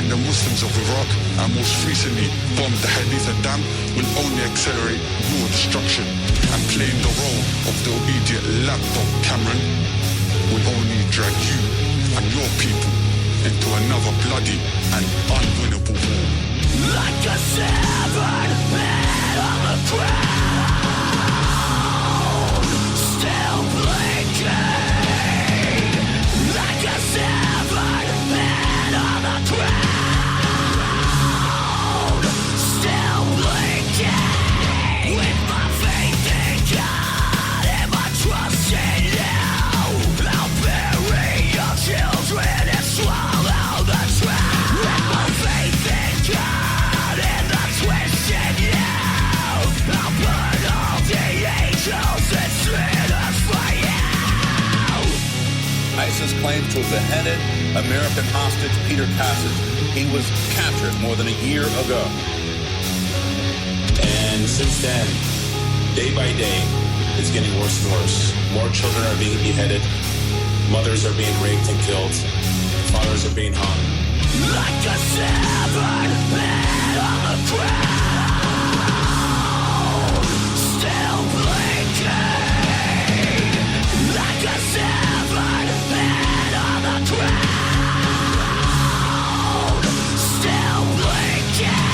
like the Muslims of Iraq and most recently bombed the Haditha Dam will only accelerate your destruction. And playing the role of the obedient lapdog Cameron will only drag you and your people into another bloody and unwinnable war. Like a severed head on the ground, still blinking. Like a severed head on the ground, still blinking. With my faith in God and my trust in you, I'll bury your children and swallow the trap. With my faith in God and the twist in you, I'll burn all the angels and sinners for you. ISIS claims to have beheaded American hostage Peter Passage. He was captured more than a year ago. And since then, day by day, it's getting worse and worse. More children are being beheaded. Mothers are being raped and killed. Fathers are being hung. Like a severed head on the ground, still blinking. Like a severed head on the ground, still blinking.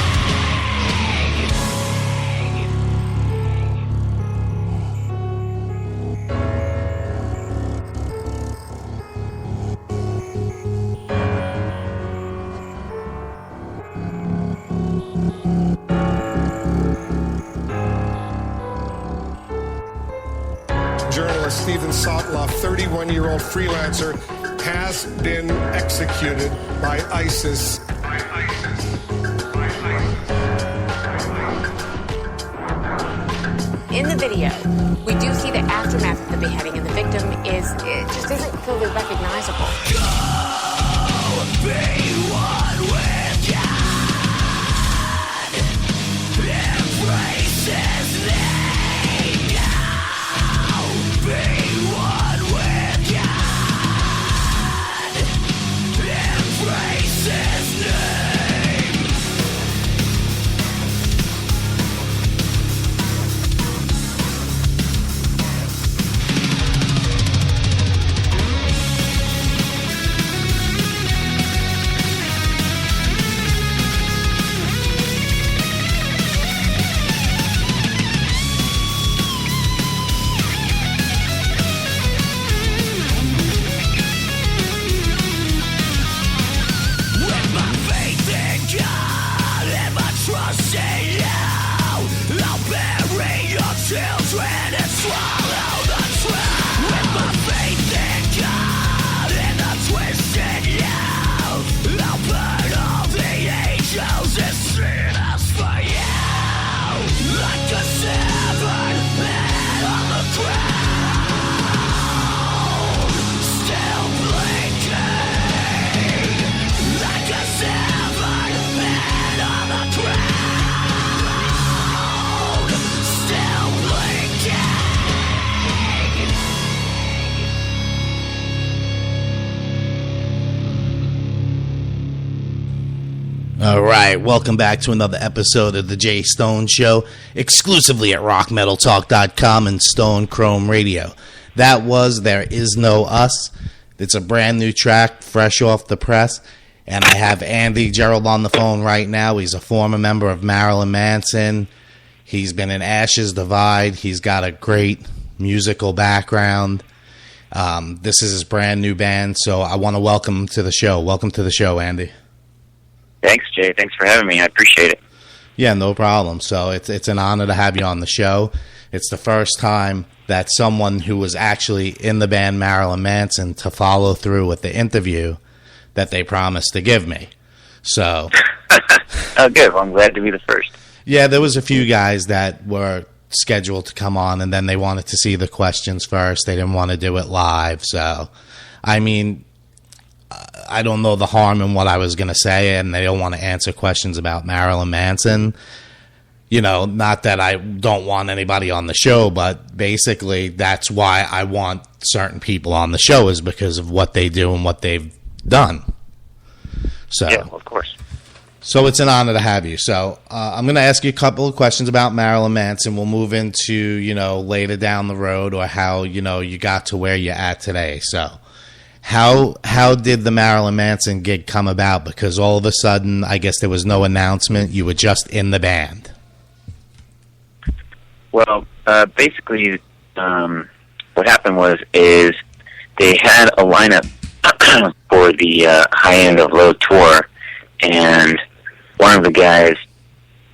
Journalist Stephen Sotloff, 31-year-old freelancer, has been executed by ISIS. In the video, we do see the aftermath of the beheading, and the victim it just isn't clearly recognizable. Go be one with God. Embrace His name now. Be one with God. Embrace His name. With my faith in God and my trust in you, I'll bury your children and swallow the truth. With my faith in God and the twist in you, I'll burn all the angels and sinners for you. Like a severed head on the ground, still blinking. Like a severed head on the ground, still blinking. All right, welcome back to another episode of the Jay Stone Show, exclusively at rockmetaltalk.com and Stone Chrome Radio. That was There Is No Us. It's a brand new track, fresh off the press, and I have Andy GEROLD on the phone right now. He's a former member of Marilyn Manson. He's been in Ashes Divide. He's got a great musical background. This is his brand new band, so I want to welcome him to the show. Welcome to the show, Andy. Thanks, Jay. Thanks for having me. I appreciate it. Yeah, no problem. So it's an honor to have you on the show. It's the first time that someone who was actually in the band Marilyn Manson to follow through with the interview that they promised to give me. So, oh, good. Well, I'm glad to be the first. Yeah, there was a few guys that were scheduled to come on, and then they wanted to see the questions first. They didn't want to do it live. So, I mean, I don't know the harm in what I was going to say, and they don't want to answer questions about Marilyn Manson. You know, not that I don't want anybody on the show, but basically that's why I want certain people on the show, is because of what they do and what they've done. So, yeah, of course. So it's an honor to have you. So I'm going to ask you a couple of questions about Marilyn Manson. We'll move into, later down the road or how, you got to where you're at today. So how did the Marilyn Manson gig come about? Because all of a sudden, I guess there was no announcement. You were just in the band. Well, basically, what happened is they had a lineup for the High End of Low tour, and one of the guys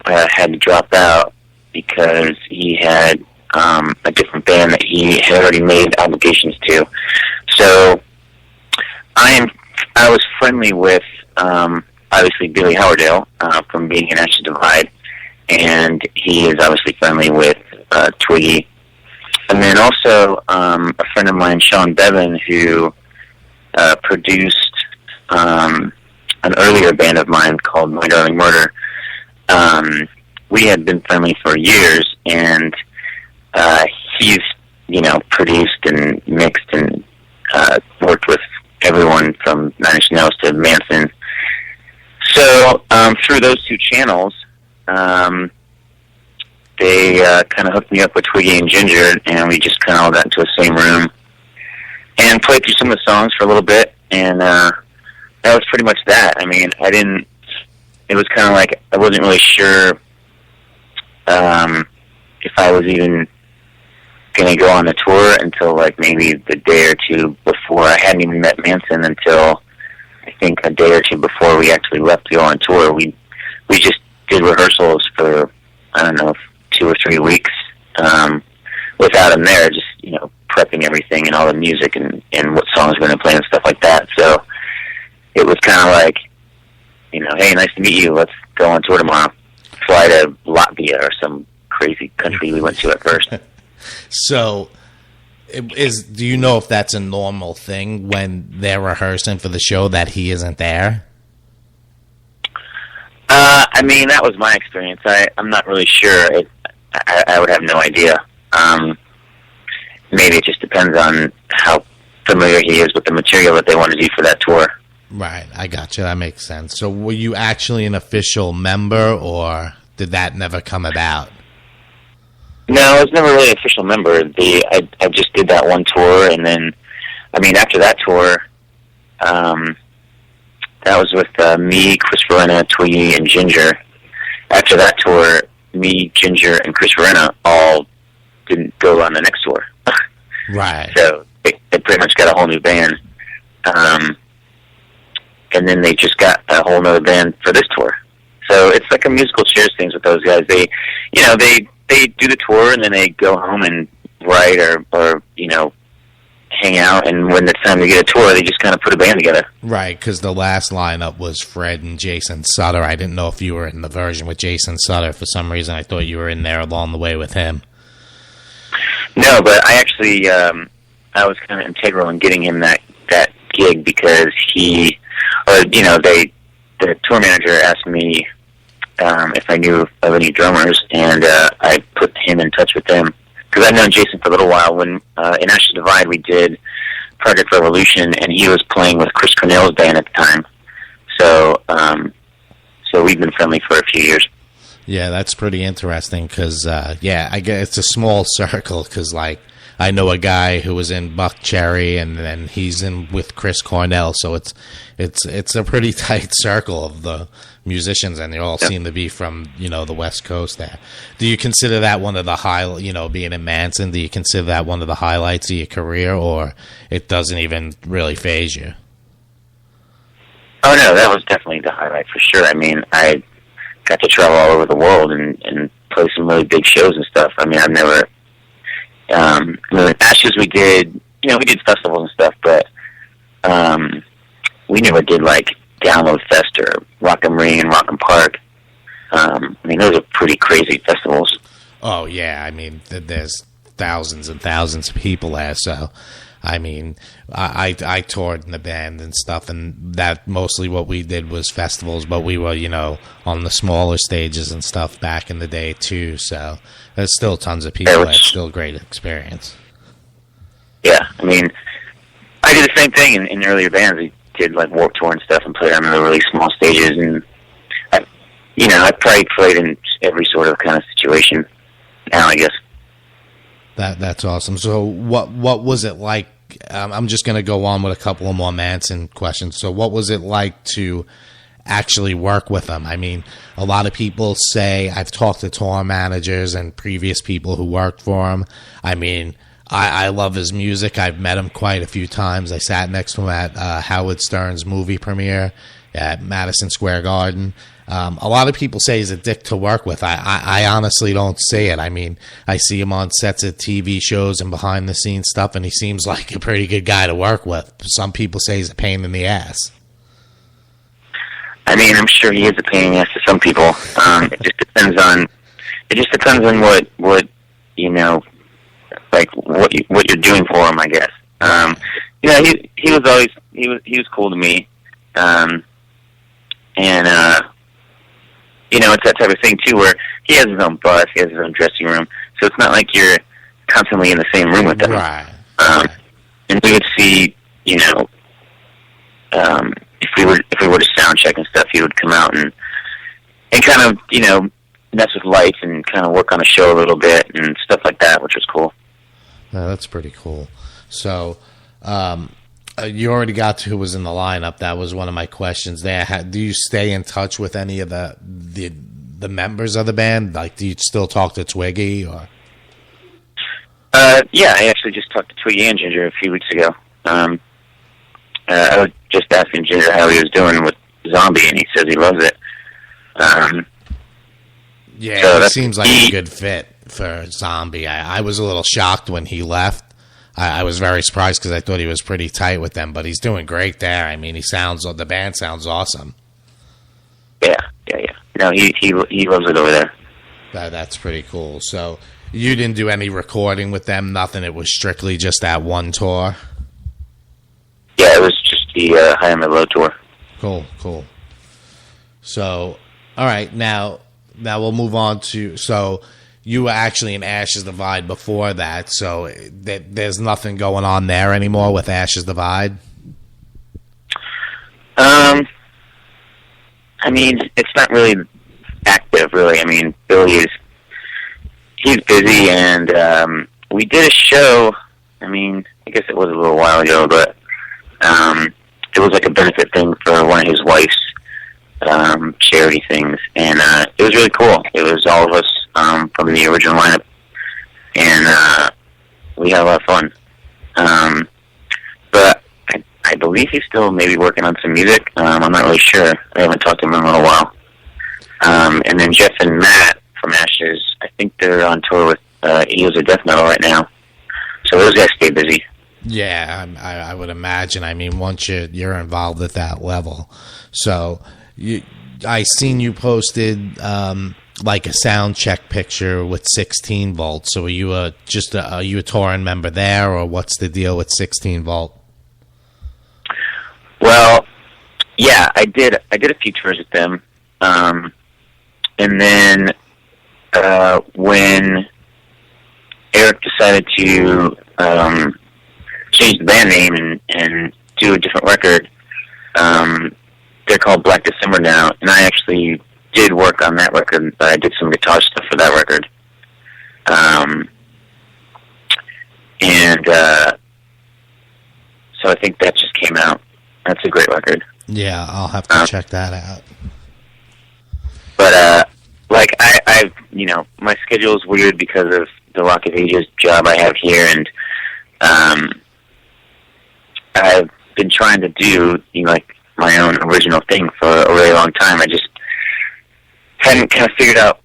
had to drop out because he had a different band that he had already made obligations to. So I was friendly with obviously Billy Howardale from being in Ashes Divide, and he is obviously friendly with Twiggy. And then also a friend of mine, Sean Bevan, who produced an earlier band of mine called My Darling Murder. We had been friendly for years, and he's, produced and mixed and worked with everyone from Nine Inch Nails to Manson. So through those two channels, they kind of hooked me up with Twiggy and Ginger, and we just kind of all got into the same room and played through some of the songs for a little bit, and that was pretty much that. I mean, it was kind of like I wasn't really sure if I was even going to go on the tour until like maybe the day or two before. I hadn't even met Manson until I think a day or two before we actually left to go on tour. We just did rehearsals for, I don't know, 2 or 3 weeks without him there, just, prepping everything and all the music and what songs we're going to play and stuff like that. So it was kind of like, hey, nice to meet you. Let's go on tour tomorrow. Fly to Latvia or some crazy country we went to at first. So do you know if that's a normal thing when they're rehearsing for the show that he isn't there? I mean, that was my experience. I'm not really sure. I would have no idea. Maybe it just depends on how familiar he is with the material that they want to do for that tour. Right, I got you. That makes sense. So were you actually an official member, or did that never come about? No, I was never really an official member. I just did that one tour, and then, after that tour, that was with me, Chris Verena, Twiggy, and Ginger. After that tour, me, Ginger, and Chris Verena all didn't go on the next tour. Right. So they pretty much got a whole new band. And then they just got a whole other band for this tour. So it's like a musical chairs things with those guys. They do the tour, and then they go home and write or hang out, and when it's time to get a tour, they just kind of put a band together. Right, because the last lineup was Fred and Jason Sutter. I didn't know if you were in the version with Jason Sutter. For some reason, I thought you were in there along the way with him. No, but I actually, I was kind of integral in getting him that gig because the tour manager asked me if I knew of any drummers, and I put him in touch with them. Because I've known Jason for a little while. When in Ashes Divide we did Project Revolution, and he was playing with Chris Cornell's band at the time. So we've been friendly for a few years. Yeah, that's pretty interesting because, I guess it's a small circle because, I know a guy who was in Buck Cherry, and then he's in with Chris Cornell, so it's a pretty tight circle of the musicians, and they all seem to be from, the West Coast there. Do you consider that one of the being in Manson, do you consider that one of the highlights of your career, or it doesn't even really faze you? Oh, no, that was definitely the highlight for sure. I got to travel all over the world and play some really big shows and stuff. I've never... Ashes we did festivals and stuff, but we never did Download Fest or Rock 'em Ring and Rock 'em Park. Those are pretty crazy festivals. Oh yeah, there's thousands and thousands of people there, so I toured in the band and stuff, and that mostly what we did was festivals, but we were, on the smaller stages and stuff back in the day too, so there's still tons of people. It's still a great experience. Yeah, I did the same thing in earlier bands. We did Warped Tour and stuff and played on the really small stages, and I've probably played in every sort of kind of situation now, I guess. That's awesome. So what was it like? I'm just going to go on with a couple of more Manson questions. So what was it like to actually work with him? I mean, a lot of people say, I've talked to tour managers and previous people who worked for him. I mean, I love his music. I've met him quite a few times. I sat next to him at Howard Stern's movie premiere at Madison Square Garden. A lot of people say he's a dick to work with. I honestly don't see it. I mean, I see him on sets of TV shows and behind the scenes stuff, and he seems like a pretty good guy to work with. Some people say he's a pain in the ass. I mean, I'm sure he is a pain in the ass to some people. It just depends on what like what you're doing for him, I guess. He was cool to me. It's that type of thing too, where he has his own bus, he has his own dressing room, so it's not like you're constantly in the same room with him. Right. And we would see, if we were to sound check and stuff, he would come out and kind of, mess with lights and kind of work on a show a little bit and stuff like that, which was cool. Yeah, that's pretty cool. So, you already got to who was in the lineup. That was one of my questions there. Do you stay in touch with any of the members of the band? Like, do you still talk to Twiggy? Or? Yeah, I actually just talked to Twiggy and Ginger a few weeks ago. I was just asking Ginger how he was doing with Zombie, and he says he loves it. Yeah, so he seems like a good fit for Zombie. I was a little shocked when he left. I was very surprised because I thought he was pretty tight with them, but he's doing great there. I mean, the band sounds awesome. Yeah. No, he loves it over there. That's pretty cool. So you didn't do any recording with them, nothing? It was strictly just that one tour? Yeah, it was just the High and the Low tour. Cool. So, all right, now we'll move on to... So you were actually in Ashes Divide before that, so there's nothing going on there anymore with Ashes Divide? I mean, it's not really active, really. I mean, Billy he's busy, and we did a show, I mean, I guess it was a little while ago, but it was like a benefit thing for one of his wife's charity things, and it was really cool. It was all of us from the original lineup, and we had a lot of fun. But I believe he's still maybe working on some music. I'm not really sure. I haven't talked to him in a little while. And then Jeff and Matt from Ashes, I think they're on tour with Eagles of Death Metal right now. So those guys stay busy. Yeah, I would imagine. I mean, once you're involved at that level. So I seen you posted like a sound check picture with 16 Volt. So are you a touring member there, or what's the deal with 16 Volt? Well, yeah, I did a few tours with them, and then when Eric decided to change the band name and do a different record, they're called Black December now, and I actually did work on that record. I did some guitar stuff for that record, and so I think that just came out. That's a great record. Yeah, I'll have to check that out. But like I've my schedule is weird because of the Rock of Ages job I have here, and I've been trying to do like my own original thing for a really long time. I just hadn't kind of figured out